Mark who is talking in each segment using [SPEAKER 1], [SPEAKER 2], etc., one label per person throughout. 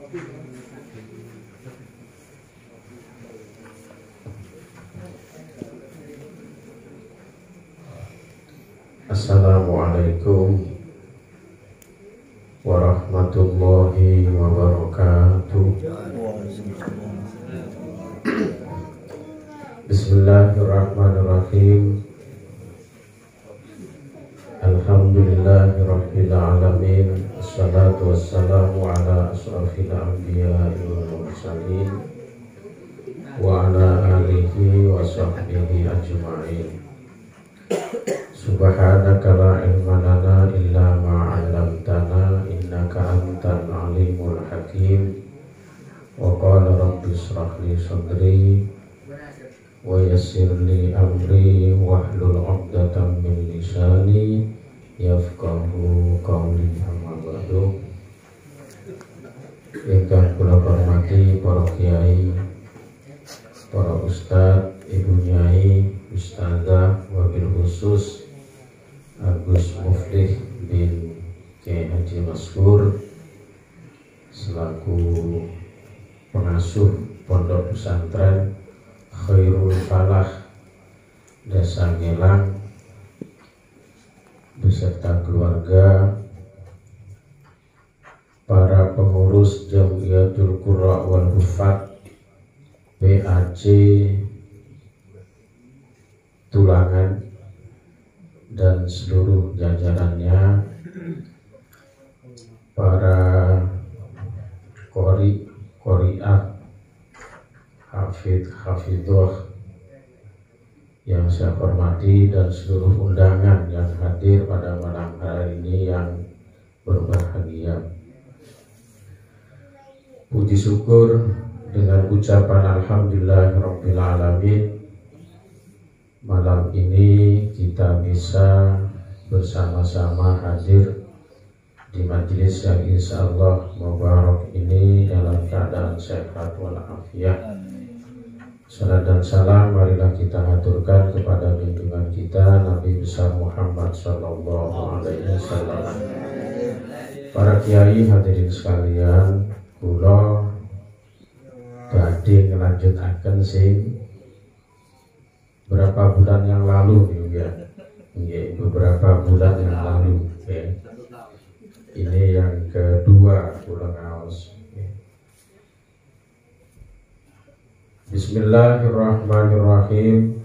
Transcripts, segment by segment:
[SPEAKER 1] Assalamualaikum warahmatullahi wabarakatuh. Bismillahirrahmanirrahim. Alhamdulillahirabbil alamin. Wassalatu wassalamu ala asrofil anbiya'i wal mursalin wa ala alihi wa sahbihi ajma'in. Subhanaka la ilma lana illa ma 'allamtana innaka antal alimul hakim. Wa qala rabbi ishrah li sadri wa yassir li amri wahlul 'uqdatam min lisani yafqahu qawli. Amma ba'du. Ingkang kula hormati para kiai, para ustaz, ibu nyai, ustazah, wabil khusus Agus Muflih bin Kiai Haji Maskur selaku pengasuh Pondok Pesantren Khairul Falah Desa Ngelang beserta keluarga, para pengurus Jamiatul Qurra wal Hufat PAC Tulangan dan seluruh jajarannya, para qori'at, hafidh yang saya hormati, dan seluruh undangan yang hadir pada malam hari ini yang berbahagia. Puji syukur dengan ucapan alhamdulillahirabbil alamin, malam ini kita bisa bersama-sama hadir di majelis yang insya Allah mubarak ini dalam keadaan sehat walafiat. Salam dan salam marilah kita haturkan kepada junjungan kita Nabi besar Muhammad sallallahu alaihi wasallam. Para kiai hadirin sekalian, kula badhe ngelanjutaken sing beberapa bulan yang lalu ya, beberapa bulan yang lalu ya. Ini yang kedua kula ngaos. Bismillahirrahmanirrahim.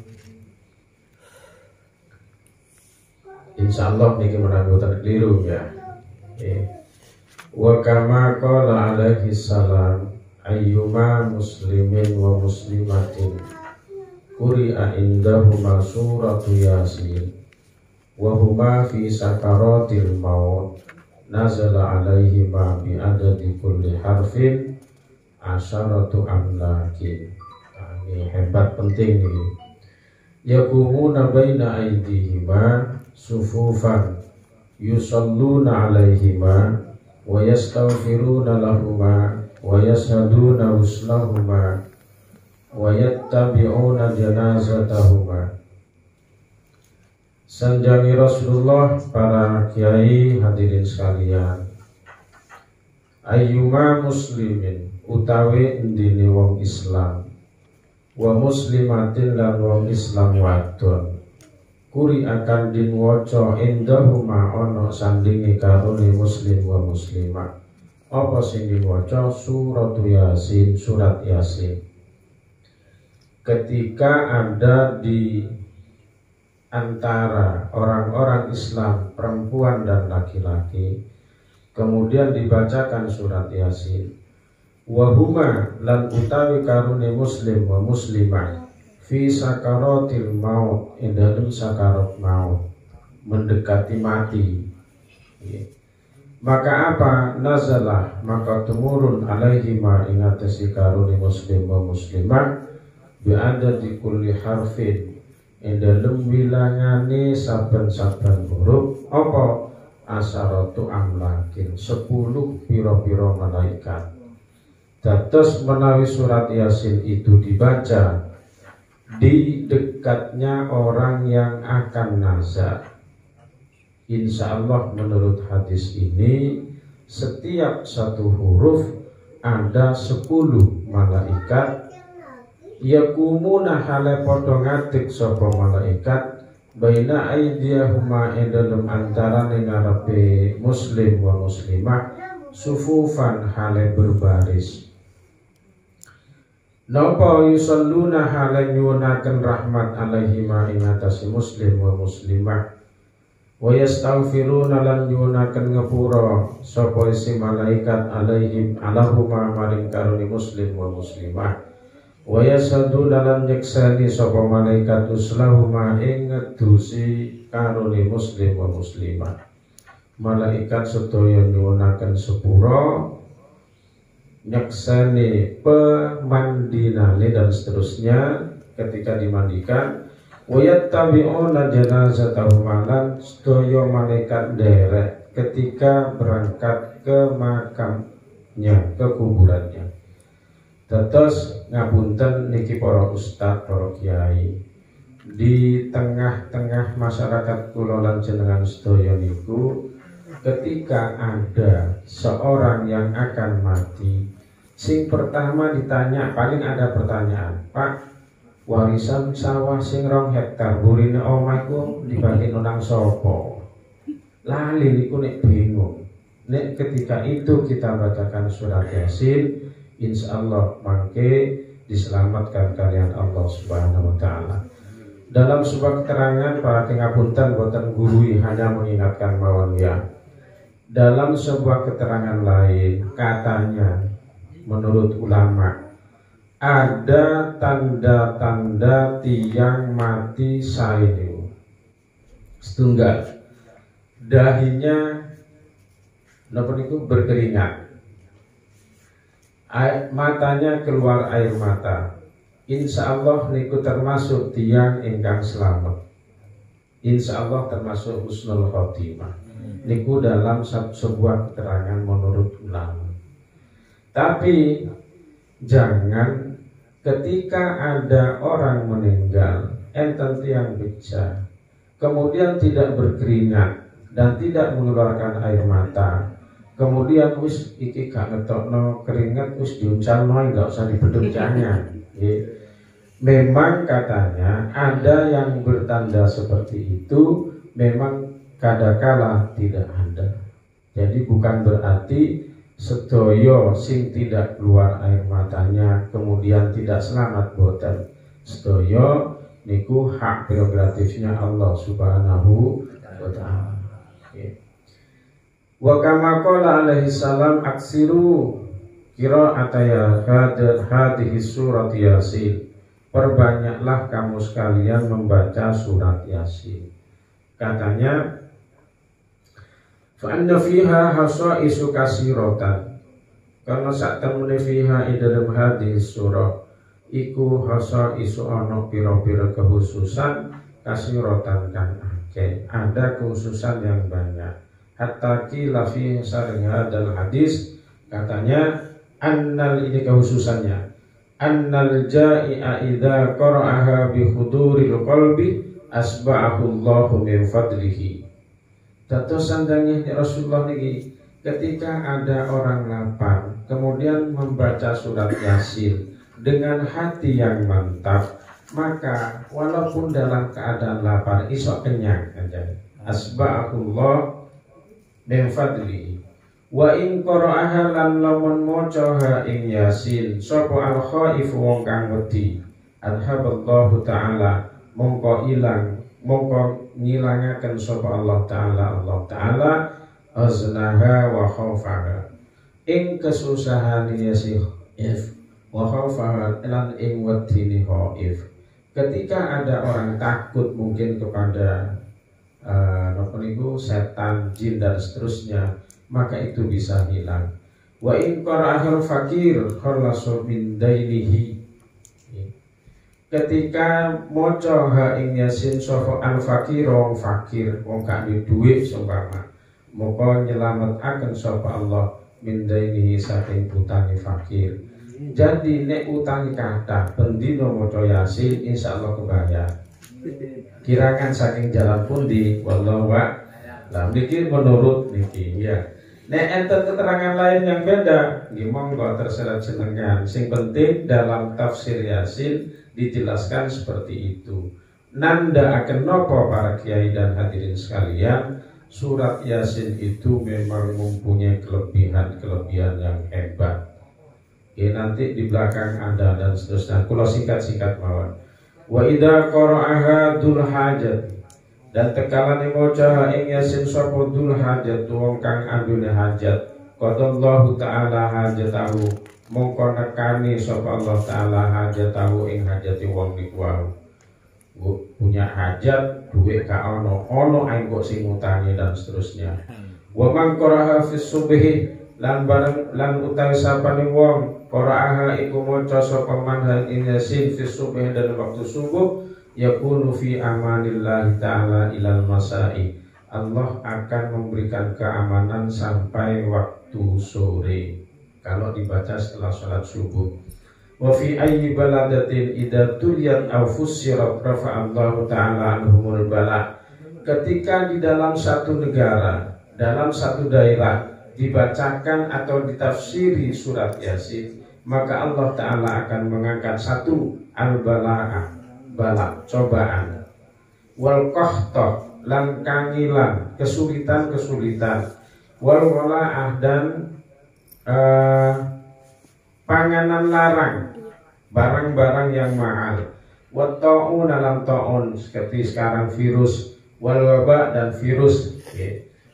[SPEAKER 1] Insyaallah niki menanggutan keliru ya. Wa kama qala alaihi salam ayyuma muslimin wa muslimatin quri'a indahuma suratu Yasin wa huma fi sakaratil maut nazala alaihima bi adadi kulli harfin asyaratu amlakin. Ini hebat, penting ini. Yakumuna baina aydihima sufufan yusalluna alaihima wa yastaghfiruna lahuma wa yashhaduna uslahuma wa yattabi'una janazatahuma. Sanjangi Rasulullah, para kiai hadirin sekalian, ayyuma muslimin utawi ndine wong Islam, wa muslimatin lan wong Islam wadon, kuri akan din waca indahuma ana sandinge karone muslim wa muslimah. Apa sing diwaca? Surat Yasin, surat Yasin. Ketika ada di antara orang-orang Islam perempuan dan laki-laki, kemudian dibacakan surat Yasin, wahuma lan utawi karune muslim wa muslimah fi sakaratil maut, ing dalem sakarat maut, mendekati mati. Maka apa? Nazalah, maka tumurun alaihima ing atase karune muslim wa muslimah bi adadi kulli harfin, ing dalem wilangane saben-saben huruf apa? Asaratu amlakin, 10 piro-piro malaikat. Dados menawi surat Yasin itu dibaca di dekatnya orang yang akan nazar, insya Allah menurut hadis ini setiap satu huruf ada 10 malaikat yakumuna hale padha ngadeg sapa malaikat baina aydiyahuma ing dalem antarane ngarepe muslim wa muslimah sufufan hale berbaris. Napa yusalluna hale nyuwunaken rahmat alaihima ing atase muslim wa muslimah wa yastaghfiruna lan nyuwunaken ngapura sapa isi malaikat alaihim alahuma maring karuni muslim wa muslimah wa yasadu lan nyeksani sapa malaikat uslahuma ing ngedusi karuni muslim wa muslimah. Malaikat sedaya nyuwunaken sepura nyeksani pemandinane dan seterusnya ketika dimandikan. Wayat tabi'una janazatahu malan sedaya malaikat derek ketika berangkat ke makamnya, ke kuburannya. Tetes ngapunten niki para ustaz, para kiai, di tengah-tengah masyarakat kula lan jenengan sedaya niku ketika ada seorang yang akan mati, sing pertama ditanya, paling ada pertanyaan, Pak, warisan sawah sing 2 hektar burine omahku dibagi nang sapa? Lali niku nek bingung. Nek ketika itu kita bacakan surat Yasin, insyaallah mangke diselamatkan kalian Allah Subhanahu wa taala. Dalam sebuah keterangan para ngapunten boten gurui hanya mengingatkan mawon ya. Dalam sebuah keterangan lain katanya menurut ulama ada tanda-tanda tiang mati sainiu. Setunggal dahinya napa niku berkeringat, matanya keluar air mata. Insya Allah niku termasuk tiang ingkang selamat. Insya Allah termasuk husnul khotimah. Niku dalam sebuah keterangan menurut ulama. Tapi jangan ketika ada orang meninggal enten tiang beca, kemudian tidak berkeringat dan tidak mengeluarkan air mata, kemudian wis iki gak ngetokno keringat wis diuncalno enggak usah dibeduk, jangan. Memang katanya ada yang bertanda seperti itu, memang kadangkala tidak ada. Jadi bukan berarti sedaya sing tidak keluar air matanya kemudian tidak selamat, boten. Sedaya niku hak prerogatifnya Allah Subhanahu wa taala. Wa kama qala alaihi salam aksiru qira'ataya hadhihi surat Yasin. Perbanyaklah kamu sekalian membaca surat Yasin. Katanya fa anna fiha hasaisu kasiratan, karena sak temune fiha ing dalem hadis surah iku hasaisu ana pira-pira kekhususan kasiratan kan akeh, ada kekhususan yang banyak. Hatta qila fi sarih hadal hadis, katanya annal, ini kekhususannya, annal ja'i'a idza qara'aha bi huduril qalbi asba'ahu Allahu min fadlihi. Dados sandangnya Rasulullah niki ketika ada orang lapar kemudian membaca surat Yasin dengan hati yang mantap, maka walaupun dalam keadaan lapar iso kenyang aja. Asba'ahullah min fadlihi. Wa in qara'aha lan lamun maca ing Yasin sapa al-khaif wong kang wedi, adhaballahu ta'ala mongko ilang, mongko ngilangaken sapa Allah Ta'ala aznaha wa khaufaha ing kesusahan Yasin wa khaufaha lan ing wedine khaif. Ketika ada orang takut mungkin kepada setan, jin dan seterusnya, maka itu bisa hilang. Wa in qara'ahul fakir khalasu min dainihi. Ketika maca ha ing Yasin sapa al fakir, wong fakir, wong gak duwe dhuwit seumpama, moko nyelametake sapa Allah min dainihi saking utangi fakir. Jadi nek utangi kathah bendina maca Yasin insyaallah kebayar. Kirakan saking jalan pundi wallahu a'lam. Niki menurut niki ya. Nek enten keterangan lain yang beda, monggo terserah jenengan. Sing penting dalam tafsir Yasin dijelaskan seperti itu. Nanda akan nopo para kiai dan hadirin sekalian, surat Yasin itu memang mempunyai kelebihan yang hebat. Nanti di belakang ada dan seterusnya. Kalau singkat-singkat mawon. Wa idza qara'aha dzul hajat, dan tekalane maca ing Yasin sapa dzul hajat wong kang andune hajat. Qadallahu ta'ala hajatahu, mongko nekani sapa Allah taala hajatahu ing hajati wong niku wae. Punya hajat, duit gak ono ae kok sing ngutangi dan seterusnya. Wa man qara'aha fis subhi, lan utawi sapane wong qara'aha iku maca sapa man ing Yasin fis subhi dan waktu subuh, yakunu fi amanillahi ta'ala ilal masai, Allah akan memberikan keamanan sampai waktu sore kalau dibaca setelah sholat subuh. Wa fi ayyi baladatin idza tuliyat aw fussirat rafa'allahu ta'ala anhumul bala, ketika di dalam satu negara, dalam satu daerah dibacakan atau ditafsiri surat Yasin, maka Allah Ta'ala akan mengangkat satu al-bala'ah, bala, cobaan, wal qahta, lan kangilan, kesulitan, wal wala'ah, dan panganan larang, barang-barang yang mahal, wat ta'un, dalam ta'un seperti sekarang virus, wal waba, dan virus,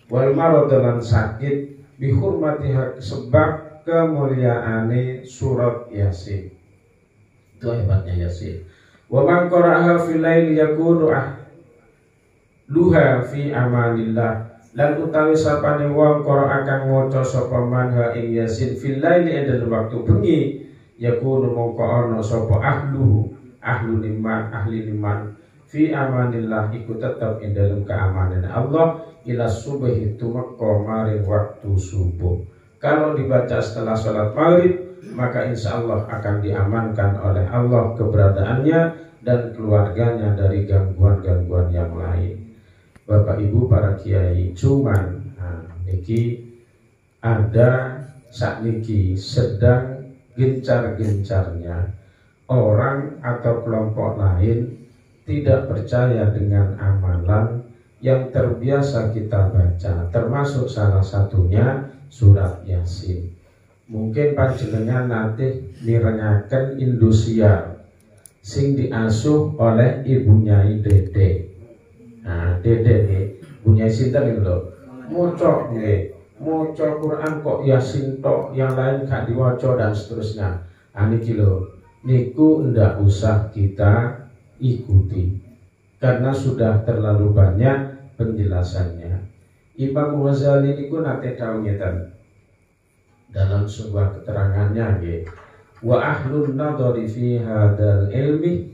[SPEAKER 1] wal marad, dan sakit, bihurmatiha, sebab kemuliaane surat Yasin. Itu hebatnya Yasin. Wa man qara'aha fil laili yakunu luha fi amanillah, lan utawi sapane wong qara'a kang maca sapa man ing Yasin fil laili dalam waktu bengi, yakunu mongko ana sapa ahli liman fi amanillah, iku tetap ing dalam keamanan Allah ila subhi, tumeka maring waktu subuh. Kalau dibaca setelah sholat maghrib, maka insya Allah akan diamankan oleh Allah keberadaannya dan keluarganya dari gangguan-gangguan yang lain. Bapak Ibu para kiai, cuman niki ada sakniki sedang gencar-gencarnya orang atau kelompok lain tidak percaya dengan amalan yang terbiasa kita baca, termasuk salah satunya surat Yasin. Mungkin panjenengan nanti mirengaken Indosiar sing diasuh oleh ibunya Dede. Nah, Dede nih, punya sinten lho. Maca Quran kok Yasin tok, yang lain gak diwaca dan seterusnya. Niki lho, niku ndak usah kita ikuti karena sudah terlalu banyak penjelasannya. Imam Ghazali niku nate dawuh ngeten dalam sebuah keterangannya nggih, wa ahlun nadhari fi hadzal ilmi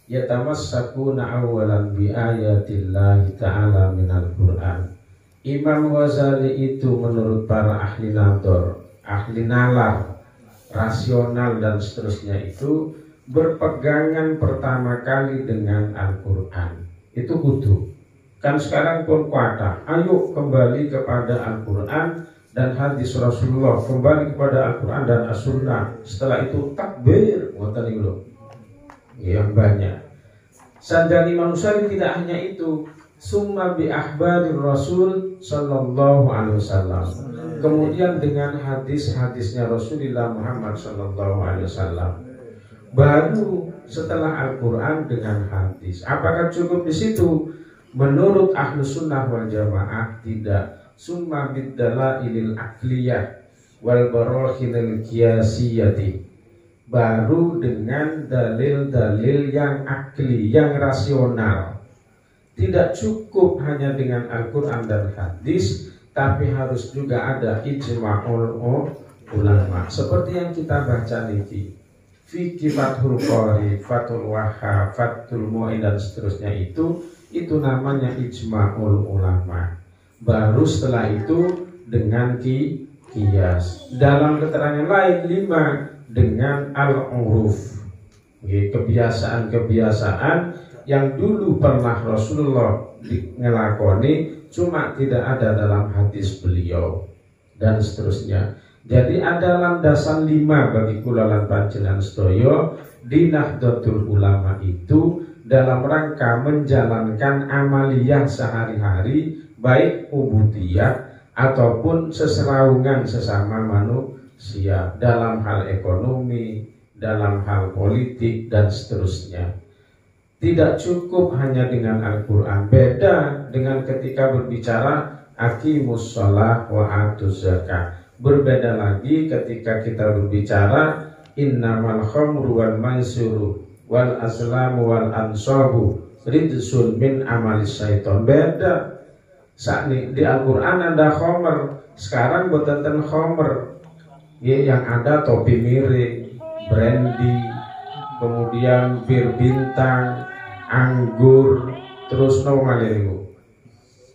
[SPEAKER 1] yatamassakuna awalan bi ayatillahi ta'ala minal Qur'an. Imam Ghazali itu menurut para ahli nadhar, ahli nalar, rasional dan seterusnya itu berpegangan pertama kali dengan Al-Quran. Itu kudu. Kan sekarang pun kuatah, ayo kembali kepada Al-Quran dan hadis Rasulullah, kembali kepada Al-Quran dan As-Sunnah. Setelah itu takbir, ngoten niku lho. Yang banyak. Sanjani manusia tidak hanya itu, summa bi ahbarir Rasul sallallahu alaihi wasallam. Kemudian dengan hadis-hadisnya Rasulullah Muhammad sallallahu alaihi wasallam. Baru setelah Al-Quran dengan hadis. Apakah cukup di situ? Menurut ahlu sunnah wal jamaah tidak. Summa bid-dalailil aqliyah wal barahinil qiyasiyati, baru dengan dalil-dalil yang akli, yang rasional. Tidak cukup hanya dengan Al-Quran dan hadis, tapi harus juga ada ijma'ul ulama. Seperti yang kita baca niki, Fikih Fathul Qori, Fathul Wahhab, Fathul Mu'in dan seterusnya itu namanya ijma'ul ulama. Baru setelah itu dengan qiyas. Dalam keterangan lain 5 dengan al-uruf, kebiasaan-kebiasaan yang dulu pernah Rasulullah ngelakoni, cuma tidak ada dalam hadis beliau. dan seterusnya. Jadi ada landasan 5 bagi kula lan panjenengan sedaya di Nahdlatul Ulama itu dalam rangka menjalankan amaliyah sehari-hari, baik ubudiyah ataupun seseraungan sesama manusia dalam hal ekonomi, dalam hal politik dan seterusnya. Tidak cukup hanya dengan Al-Quran, beda dengan ketika berbicara aqimus shalah wa atuz zakah. Berbeda lagi ketika kita berbicara innamal khamru wal maisiru wal azlamu wal ansabu ridsun min amalis syaiton. Beda. Saat ini di Al-Quran ada khamr, sekarang buatan khamr yang ada topi miring, brandy, kemudian bir bintang, anggur, terus napa niku?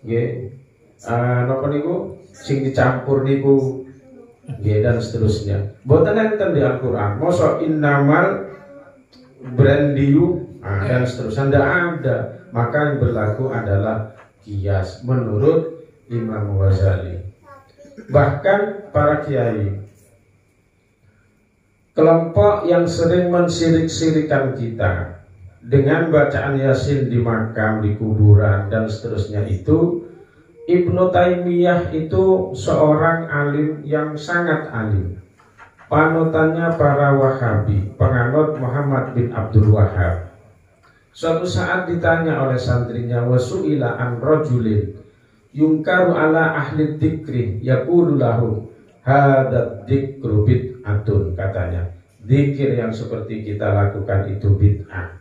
[SPEAKER 1] Nggih. Napa niku? Sing dicampur niku. Nggih dan seterusnya. Mboten enten di Al-Qur'an. Mosok innamal brandiyu dan seterusnya ndak ada. Maka yang berlaku adalah qiyas menurut Imam Ghazali. Bahkan para kiai, kelompok yang sering mensirik-sirikan kita dengan bacaan Yasin di makam, di kuburan dan seterusnya itu, Ibnu Taimiyah itu seorang alim yang sangat alim, panutannya para Wahabi, penganut Muhammad bin Abdul Wahhab. Suatu saat ditanya oleh santrinya, wasu'ila an rajulin yungkaru ala ahli dzikri yaqulu lahu hadad dzikru bid'atun, katanya zikir yang seperti kita lakukan itu bid'ah.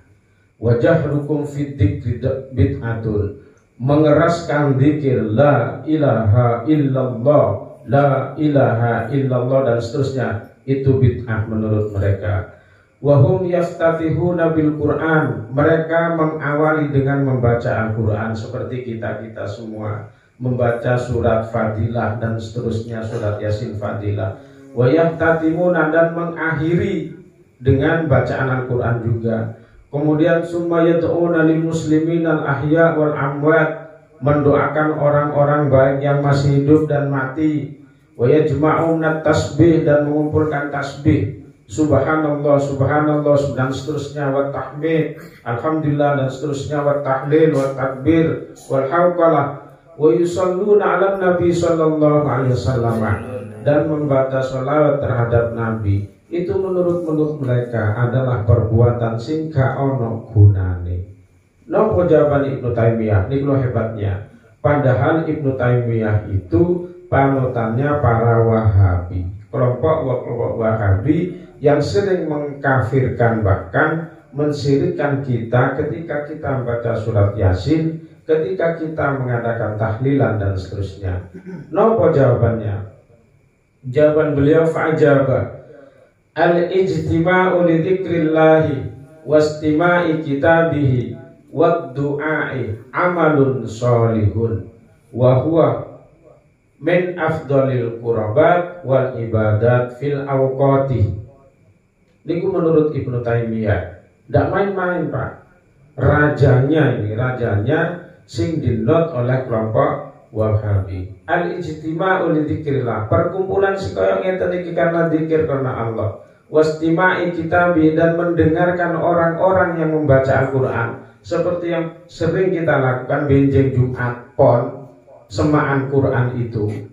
[SPEAKER 1] Wajahrukum fid dzikri bid'atun, mengeraskan zikir la ilaha illallah, la ilaha illallah dan seterusnya itu bid'ah menurut mereka. Wahum yaftatihuna bil Quran, mereka mengawali dengan membaca Al-Quran seperti kita semua membaca surat Fadilah dan seterusnya, surat Yasin Fadilah. Wa yaftatimuna, dan mengakhiri dengan bacaan Al-Quran juga. Kemudian summa yad'una lil muslimin al ahya wal amwat, mendoakan orang-orang baik yang masih hidup dan mati. Wa yajma'una tasbih, dan mengumpulkan tasbih, subhanallah subhanallah dan seterusnya, wa tahmid alhamdulillah dan seterusnya, wa tahlil wa takbir wal hauqalah, wa yusalluna ala nabi sallallahu alaihi wasallam, dan membaca salawat terhadap nabi. Itu menurut mereka adalah perbuatan sing ka ono gunane. Nopo jawaban Ibnu Taimiyah? Niku hebatnya. Padahal Ibnu Taimiyah itu panutannya para Wahabi, kelompok Wahabi yang sering mengkafirkan, bahkan mensirikkan kita ketika kita membaca surat Yasin, ketika kita mengadakan tahlilan dan seterusnya. Nopo jawabannya? Jawaban beliau fa'ajaba al-ijtima'u li dzikrillahi wastima'i kitabihi wad du'a'i amalun sholihun wa huwa min afdalil qurbat wal ibadat fil awqati. Niku menurut Ibnu Taimiyah. Ndak main-main, Pak. Rajanya sing dinot oleh kelompok Wahabi. Al-ijtima'u li dzikrillah, perkumpulan sekaya ngeten iki karena zikir karena Allah. Wastima'i kitabi, dan mendengarkan orang-orang yang membaca Al-Qur'an, seperti yang sering kita lakukan benjing Jumat pon semaan Quran itu.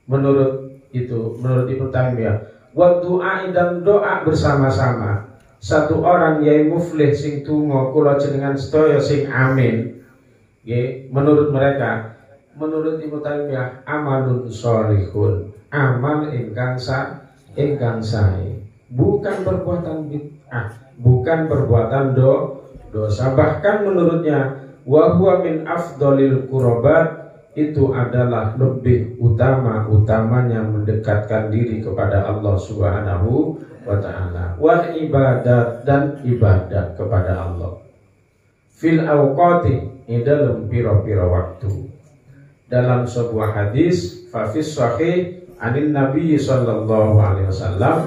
[SPEAKER 1] Menurut Ibnu Taimiyah, wa du'a, dan doa bersama-sama. Satu orang yai muflih sing tungo kula jenengan sedaya sing amin. Nggih, menurut mereka, menurut Ibnu Taimiyah, amalun sholihun, amal ingkang sae, bukan perbuatan bid'ah, bukan perbuatan dosa. Bahkan menurutnya, wa huwa min afdalil qurbat, itu adalah lebih utamanya mendekatkan diri kepada Allah Subhanahu wa ta'ala, wal ibadat, dan ibadah kepada Allah, fil awqati, dalam pira-pira waktu. Dalam sebuah hadis, fa fis sahih anin nabi sallallahu alaihi wasallam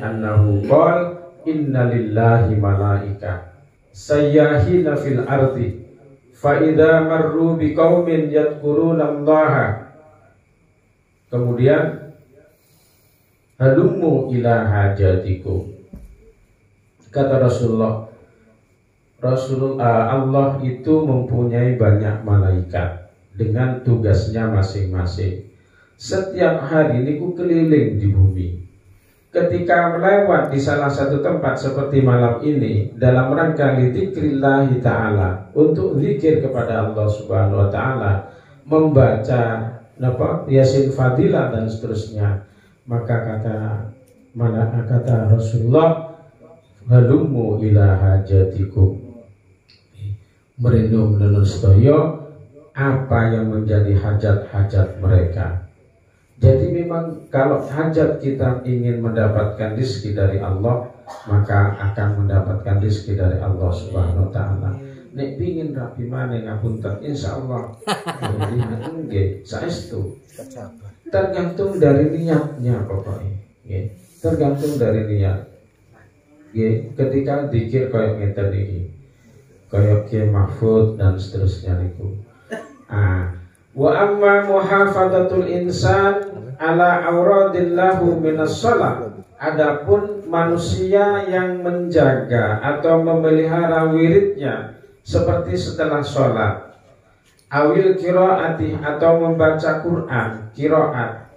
[SPEAKER 1] annahu qala inna lillahi malaika sayyahina fil ardi fa idza marru biqaumin yadhkuruna allaha Kemudian halummu ila hajatikum. Kata Rasulullah, Allah itu mempunyai banyak malaikat dengan tugasnya masing-masing. Setiap hari niku keliling di bumi. Ketika melewat di salah satu tempat seperti malam ini dalam rangka dzikrillah ta'ala, untuk zikir kepada Allah Subhanahu wa taala, membaca Yasin Fadilah dan seterusnya, maka kata Rasulullah, halummu ila hajatikum, merenung dan sedaya apa yang menjadi hajat-hajat mereka. Jadi memang kalau hajat kita ingin mendapatkan rezeki dari Allah, maka akan mendapatkan rezeki dari Allah Subhanahu wa taala. Nek pingin rapi maneh ngapunten, insyaallah jadi nggih saestu. Tergantung dari niatnya pokoknya, nggih. Tergantung dari niat. Nggih, ketika zikir kaya ngeten iki. Kaya Kiai Mahfud dan seterusnya niku. Wa amma muhafadzatul insan ala auradillahu minas shalah. Adapun manusia yang menjaga atau memelihara wiridnya seperti setelah sholat, awil qiraati atau membaca Quran, qiraat,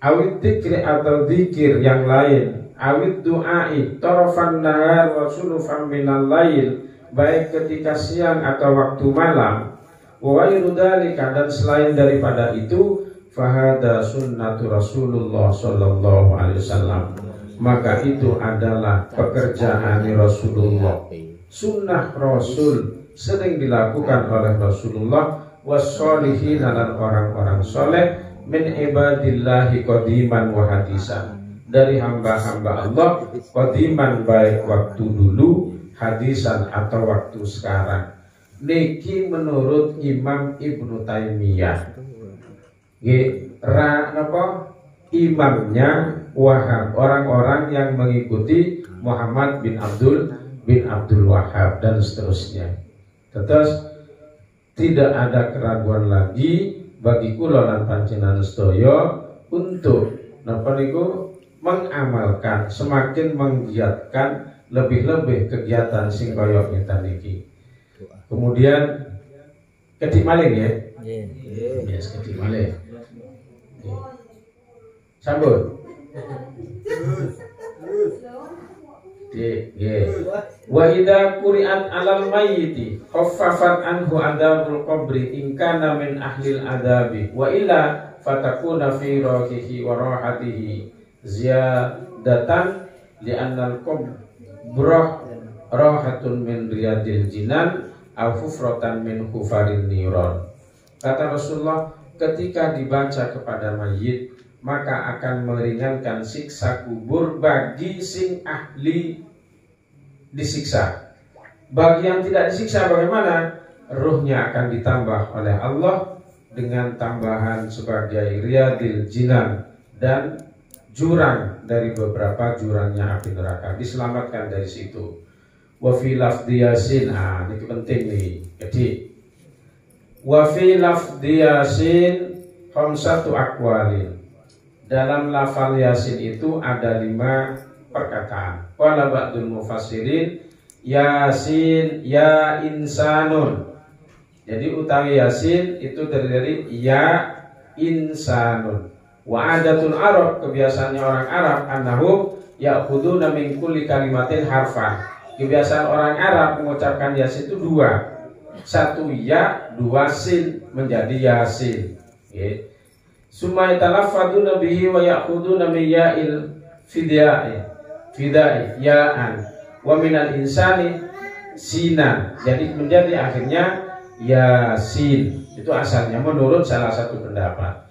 [SPEAKER 1] awil dzikri atau zikir yang lain, awil du'ai tarafan nahar wa sulufan minal lail, baik ketika siang atau waktu malam, wa ghairu dzalika, dan selain daripada itu, fahada sunnatu Rasulullah sallallahu alaihi wasallam, maka itu adalah pekerjaan Rasulullah, sunnah Rasul, sering dilakukan oleh Rasulullah, wassolihin, dan orang-orang soleh, min ibadillahi qadiman wa hadisan, dari hamba-hamba Allah, qadiman baik waktu dulu, hadisan atau waktu sekarang. Niki menurut Imam Ibnu Taimiyah, imamnya Wahab, orang-orang yang mengikuti Muhammad bin Abdul Wahab dan seterusnya. Terus tidak ada keraguan lagi bagi kula lan panjenengan sedaya untuk mengamalkan, semakin menggiatkan lebih-lebih kegiatan sing kaya ngeten iki. Kemudian kedik maling ya. Yes, kedik maling. Sambut. Wa idza quri'at 'alal mayyiti khaffafat anhu adzabul qabri in kana min ahlil adabi wa illa fatakuna fi rahihi wa rahatihi ziyadatan li'anna al-qabrah rahatun min riyadil jinan aw hufratan min hufarin niran. Kata Rasulullah, ketika dibaca kepada mayit maka akan meringankan siksa kubur bagi sing ahli disiksa. Bagi yang tidak disiksa bagaimana? Ruhnya akan ditambah oleh Allah dengan tambahan sebagai riyadil jinan dan jurang dari beberapa jurangnya api neraka, diselamatkan dari situ. Wa fi lafdhi Yasin, ini penting nih. Jadi wa fi lafdhi Yasin khamsatu aqwalin. Dalam lafal Yasin itu ada 5 perkataan. Qala ba'dul mufassirin Yasin ya insanun. Jadi utawi Yasin itu terdiri dari ya insanun. Wa adatul Arab, kebiasaannya orang Arab, annahum ya'khuduna min kulli kalimatin harfan. Kebiasaan orang Arab mengucapkan Yasin itu 2. 1 ya, 2 sin, menjadi Yasin. Summa yatalaffaduna bihi wa ya'khuduna min ya'il fidai ya'an wa minal insani sinan. Jadi menjadi akhirnya Yasin. Itu asalnya menurut salah satu pendapat.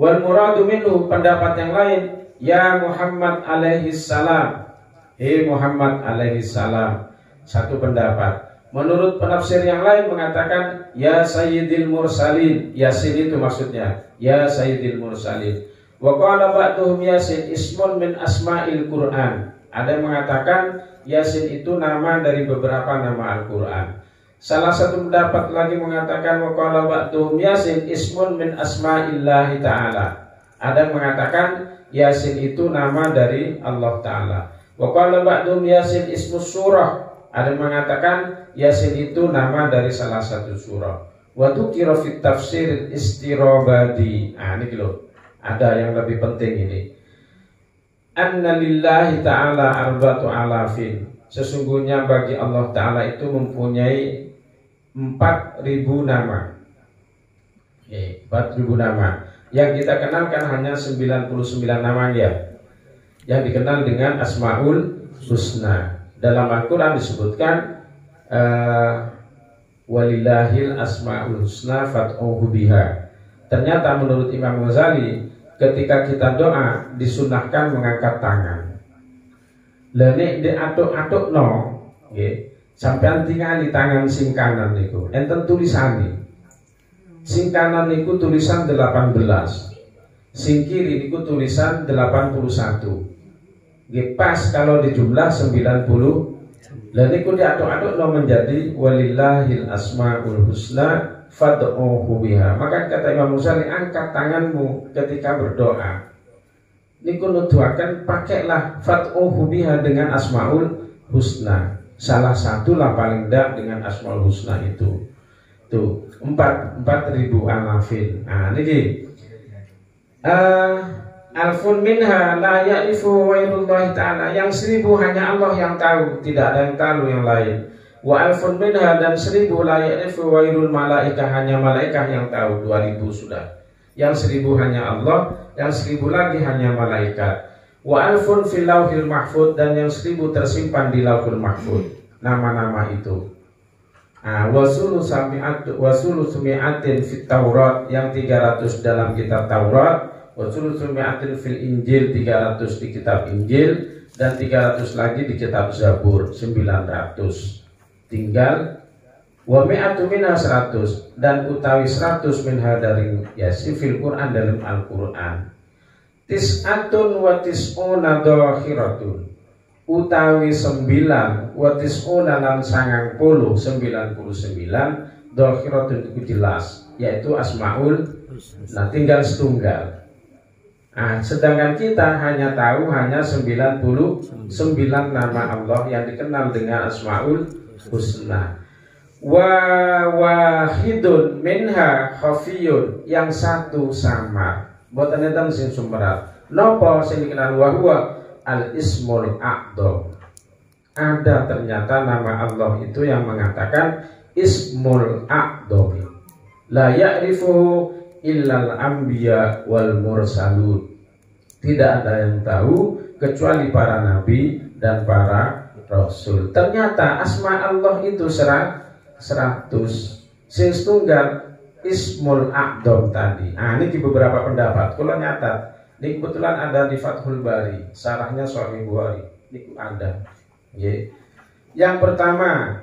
[SPEAKER 1] Wal muradu minhu, pendapat yang lain, ya Muhammad alaihi salam, Muhammad alaihi salam. Satu pendapat. Menurut penafsir yang lain mengatakan ya Sayyidil Mursalin. Yasin itu maksudnya ya Sayyidil Mursalin. Wa qala ba'duhum Yasin ismun min asma'il Qur'an. Ada yang mengatakan Yasin itu nama dari beberapa nama Al-Qur'an. Salah satu pendapat lagi mengatakan wa qala ba'duhum Yasin ismun min asma'illahi ta'ala. Ada yang mengatakan Yasin itu nama dari Allah Ta'ala. Wa qala ba'dhum Yasin ismus surah. Ada yang mengatakan Yasin itu nama dari salah satu surah. Wa dzukira fit tafsir istirabadi. Ini loh. Ada yang lebih penting ini. Anna lillahi ta'ala arba'atu alafin. Sesungguhnya bagi Allah Ta'ala itu mempunyai 4.000 nama. 4.000 nama. Yang kita kenalkan hanya 99 nama ya. Yang dikenal dengan Asmaul Husna. Dalam Al-Quran disebutkan walillahil asmaul husna fad'uhu biha. Ternyata menurut Imam Ghazali, ketika kita doa disunahkan mengangkat tangan. Lene di atuk-atuk no, sampai tinggal di tangan sing kanan niku. Enten tulisane. Sing kanan niku tulisan 18. Sing kiri niku tulisan 81. Pas kalau dijumlah 90. Lalu niku diaduk-aduk no menjadi walillahil asmaul husna fad'uhu biha. Maka kata Imam Ghazali, angkat tanganmu ketika berdoa. Niku nuduhaken pakailah fad'uhu biha dengan asmaul husna. Salah satu lah paling dak dengan asmaul husna itu. Tuh 4.000 alafin. Niki alfun minha la ya'rifu ghairullahi ta'ala. Yang 1000 hanya Allah yang tahu, tidak ada yang tahu yang lain. Wa alfun minha, dan 1000 la ya'rifu ghairul malaikah, hanya malaikat yang tahu. 2000 sudah. Yang 1000 hanya Allah, yang 1000 lagi hanya malaikat. Wa alfun fil lauhil mahfud, dan yang 1000 tersimpan di lauhul mahfud. Nama-nama itu. Wasulu sumi'atin fit Taurat, yang 300 dalam kitab Taurat. Wasulu sumi'atin fil Injil, 300 di kitab Injil, dan 300 lagi di kitab Zabur, 900. Tinggal wa mi'atu minha 100, dan utawi 100 minha dari Yasin fil Quran, dalam Al-Quran. Tis'atun wa tis'una dhahiratun, utawi 9 wa tis'una lan 99 dhahiratun itu jelas, yaitu asmaul. Nah, tinggal setunggal. Sedangkan kita hanya tahu hanya 99 nama Allah yang dikenal dengan Asmaul Husna. Wahidun minha khafiyun, yang satu samar. Boten enten sing sumerat. Napa sing dikenal wahwa al-ismul a'dham. Ada ternyata nama Allah itu yang mengatakan ismul a'dham. La ya'rifuhu illal anbiya wal mursalun. Tidak ada yang tahu kecuali para nabi dan para rasul. Ternyata asma Allah itu 100. Sing setunggal ismul a'dham tadi. Ini di beberapa pendapat. Kalau nyatat, ini kebetulan ada di Fathul Bari, sarahnya Sahih Bukhari. Ini ada. Yang pertama,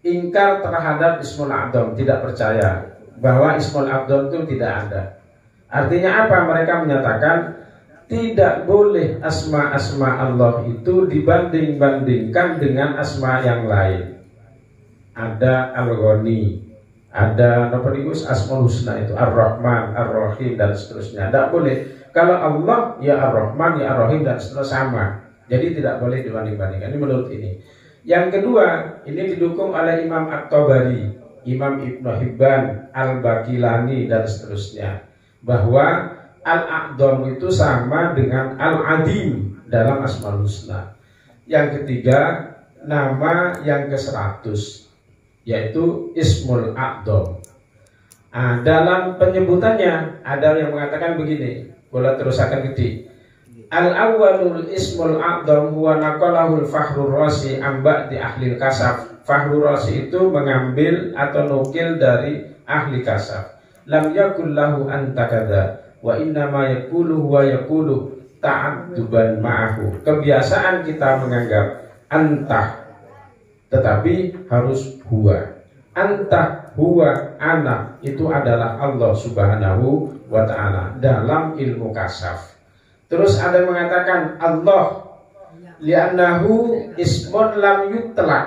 [SPEAKER 1] ingkar terhadap ismul a'dham, tidak percaya bahwa ismul a'dham itu tidak ada. Artinya apa? Mereka menyatakan tidak boleh asma-asma Allah itu dibanding-bandingkan dengan asma yang lain. Ada Al-Ghani, ada Asmaul Husna itu Ar-Rahman, Ar-Rahim, dan seterusnya. Tidak boleh. Kalau Allah ya Ar-Rahman, ya Ar-Rahim, dan seterusnya sama. Jadi tidak boleh dibanding-bandingkan. Ini menurut ini. Yang kedua, ini didukung oleh Imam At-Tabari, Imam Ibnu Hibban, Al-Baqilani, dan seterusnya, bahwa Al-A'dham itu sama dengan Al-Adim dalam Asmaul Husna. Yang ketiga, nama yang ke-100, yaitu Ismul A'dham. Dalam penyebutannya ada yang mengatakan begini, boleh terus akan gede. Al-awwalul Ismul A'dham huwa naqalahul Fakhrur Razi amba di ahli kasaf. Fakhrur Razi itu mengambil atau nukil dari ahli kasaf. Lam yakul lahu antakada wa innama yaqulu wa yaqulu ta'adduban ma'ahu. Kebiasaan kita menganggap antah, tetapi harus huwa. Antah, huwa, ana, itu adalah Allah subhanahu wa ta'ala dalam ilmu kasaf. Terus ada yang mengatakan Allah li'annahu ismun lam yutlaq.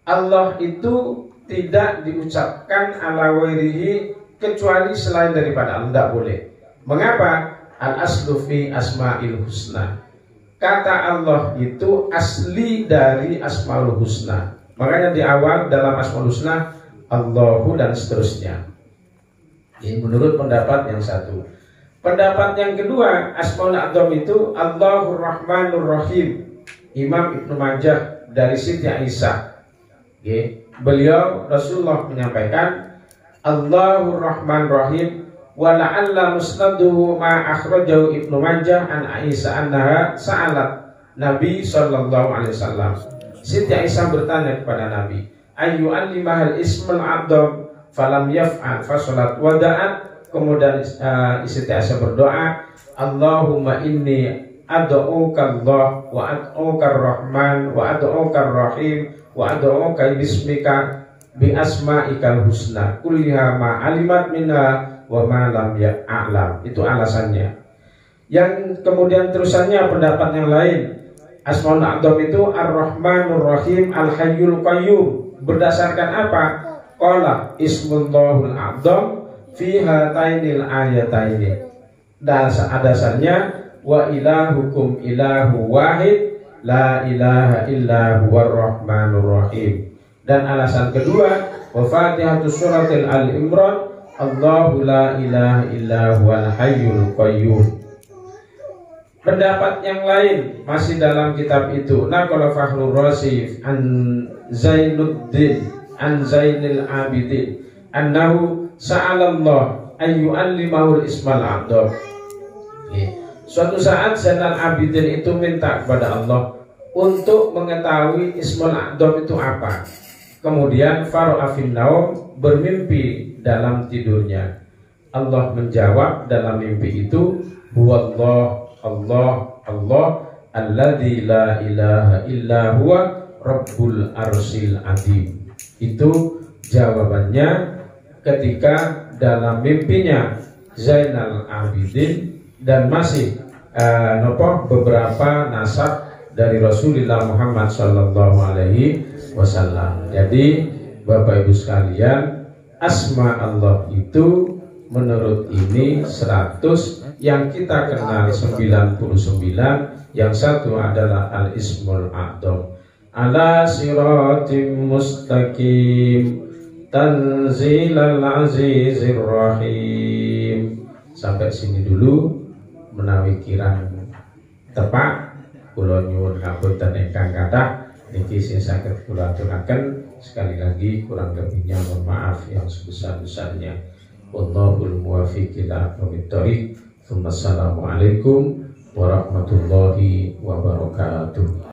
[SPEAKER 1] Allah itu tidak diucapkan ala wairihi kecuali selain daripada Allah, tidak boleh. Mengapa? Al-aslu fi asma'il husna. Kata Allah itu asli dari asmaul husna. Makanya di awal dalam asmaul husna Allahu dan seterusnya. Ini menurut pendapat yang satu. Pendapat yang kedua, asmaul a'dzam itu Allahur Rahmanur Rahim. Imam Ibnu Majah dari Siti Aisyah. Beliau Rasulullah menyampaikan Allahur Rahman Rahim wa la'alla musnaduhu ma akhrajahu Ibnu Majah an Aisyah annaha sa'alat Nabi sallallahu alaihi wasallam. Siti Aisyah bertanya kepada Nabi, "Ayyu allimahal ismul a'dzam falam yaf'al fa salat wada'at." Kemudian Siti Aisyah berdoa, "Allahumma inni ad'uka Allah wa ad'uka Rahman wa ad'uka Rahim wa ad'uka bismika bi asma'ikal husna kulliha ma alimat minha wa ma lam ya'lam." Itu alasannya. Yang kemudian terusannya pendapat yang lain, Asmaul A'dzam itu Ar-Rahmanur Rahim Al-Hayyul Qayyum. Berdasarkan apa? Qala Ismullahul A'dzam fi hatainil ayataini. Dasarnya wa ilahukum ilahu wahid la ilaha illa huwar rahmanur rahim. Dan alasan kedua, wa Fatihatus suratil Al-Imran Allahu la ilaha illa huwal hayyul qayyum. Pendapat yang lain masih dalam kitab itu, naqala Fakhrur Razi an Zainuddin an Zainil Abidin annahu sa'alallah an yu'allimahul ismal a'dzam. Suatu saat Zainal Abidin itu minta kepada Allah untuk mengetahui ismul a'dzam itu apa. Kemudian fara'a fin naum, bermimpi dalam tidurnya. Allah menjawab dalam mimpi itu, huwallah Allah Allah alladzi la ilaha illa huwa rabbul arsil azim. Itu jawabannya ketika dalam mimpinya Zainal Abidin, dan masih beberapa nasab dari Rasulullah Muhammad sallallahu alaihi wasallam. Jadi Bapak Ibu sekalian, asma Allah itu menurut ini 100, yang kita kenal 99, yang satu adalah Al-Ismul A'dzam. Ala siratim mustaqim tanzilal azizir rahim. Sampai sini dulu menawi kirang tepak kula nyuwun ngapunten ingkang kathah niki sing saged kula aturaken. Sekali lagi kurang lebihnya mohon maaf yang sebesar-besarnya. Wallahul muwaffiq ila aqwamit thoriq. Assalamualaikum warahmatullahi wabarakatuh.